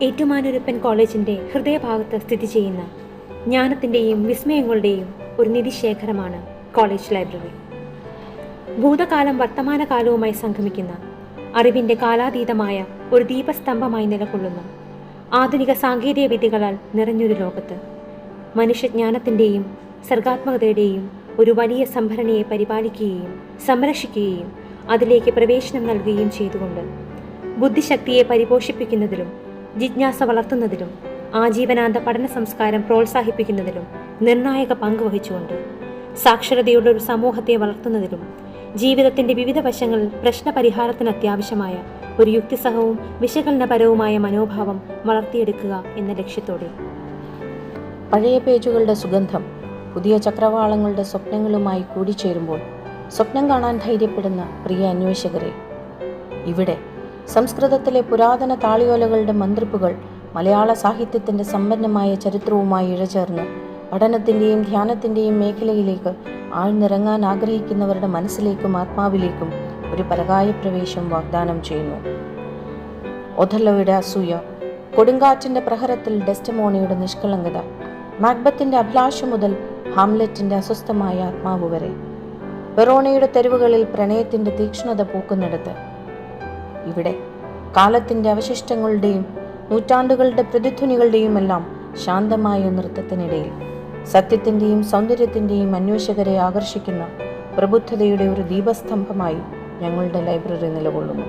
ഏറ്റുമാനൂരപ്പൻ കോളേജിന്റെ ഹൃദയഭാഗത്ത് സ്ഥിതി ചെയ്യുന്ന ജ്ഞാനത്തിന്റെയും വിസ്മയങ്ങളുടെയും ഒരു നിധിശേഖരമാണ് കോളേജ് ലൈബ്രറി. ഭൂതകാലം വർത്തമാനകാലവുമായി സംഗമിക്കുന്ന അറിവിന്റെ കാലാതീതമായ ഒരു ദീപസ്തംഭമായി നിലകൊള്ളുന്ന ആധുനിക സാങ്കേതിക വിദ്യകളാൽ നിറഞ്ഞൊരു ലോകത്ത് മനുഷ്യജ്ഞാനത്തിന്റെയും സർഗാത്മകതയുടെയും ഒരു വലിയ സംഭരണിയെ പരിപാലിക്കുകയും സംരക്ഷിക്കുകയും അതിലേക്ക് പ്രവേശനം നൽകുകയും ചെയ്തുകൊണ്ട് ബുദ്ധിശക്തിയെ പരിപോഷിപ്പിക്കുന്നതിലും ജിജ്ഞാസ വളർത്തുന്നതിലും ആജീവനാന്ത പഠന സംസ്കാരം പ്രോത്സാഹിപ്പിക്കുന്നതിലും നിർണായക പങ്ക് വഹിച്ചുകൊണ്ട് സാക്ഷരതയുടെ ഒരു സമൂഹത്തെ വളർത്തുന്നതിലും ജീവിതത്തിന്റെ വിവിധ വശങ്ങളിൽ പ്രശ്നപരിഹാരത്തിന് അത്യാവശ്യമായ ഒരു യുക്തിസഹവും വിശകലനപരവുമായ മനോഭാവം വളർത്തിയെടുക്കുക എന്ന ലക്ഷ്യത്തോടെ പഴയ പേജുകളുടെ സുഗന്ധം പുതിയ ചക്രവാളങ്ങളുടെ സ്വപ്നങ്ങളുമായി കൂടിച്ചേരുമ്പോൾ സ്വപ്നം കാണാൻ ധൈര്യപ്പെടുന്ന പ്രിയ അന്വേഷകരെ, ഇവിടെ സംസ്കൃതത്തിലെ പുരാതന താളിയോലകളുടെ മന്ത്രിപ്പുകൾ മലയാള സാഹിത്യത്തിന്റെ സമ്പന്നമായ ചരിത്രവുമായി ഇഴചേർന്ന് പഠനത്തിന്റെയും ധ്യാനത്തിന്റെയും മേഖലയിലേക്ക് ആഴ്ന്നിറങ്ങാൻ ആഗ്രഹിക്കുന്നവരുടെ മനസ്സിലേക്കും ആത്മാവിലേക്കും ഒരു പരകായ പ്രവേശം വാഗ്ദാനം ചെയ്യുന്നു. ഒഥല്ലോയുടെ അസൂയ, കൊടുങ്കാറ്റിന്റെ പ്രഹരത്തിൽ ഡെസ്റ്റമോണിയുടെ നിഷ്കളങ്കത, മാക്ബത്തിന്റെ അഭിലാഷം മുതൽ ഹാംലെറ്റിന്റെ അസ്വസ്ഥമായ ആത്മാവ് വരെ, വെറോണയുടെ തെരുവുകളിൽ പ്രണയത്തിന്റെ തീക്ഷ്ണത പൂക്കുന്നിടത്ത്, ഇവിടെ കാലത്തിന്റെ അവശിഷ്ടങ്ങളുടെയും നൂറ്റാണ്ടുകളുടെ പ്രതിധ്വനികളുടെയും എല്ലാം ശാന്തമായ നൃത്തത്തിനിടയിൽ സത്യത്തിന്റെയും സൗന്ദര്യത്തിന്റെയും അന്വേഷകരെ ആകർഷിക്കുന്ന പ്രബുദ്ധതയുടെ ഒരു ദീപസ്തംഭമായി ഞങ്ങളുടെ ലൈബ്രറി നിലകൊള്ളുന്നു.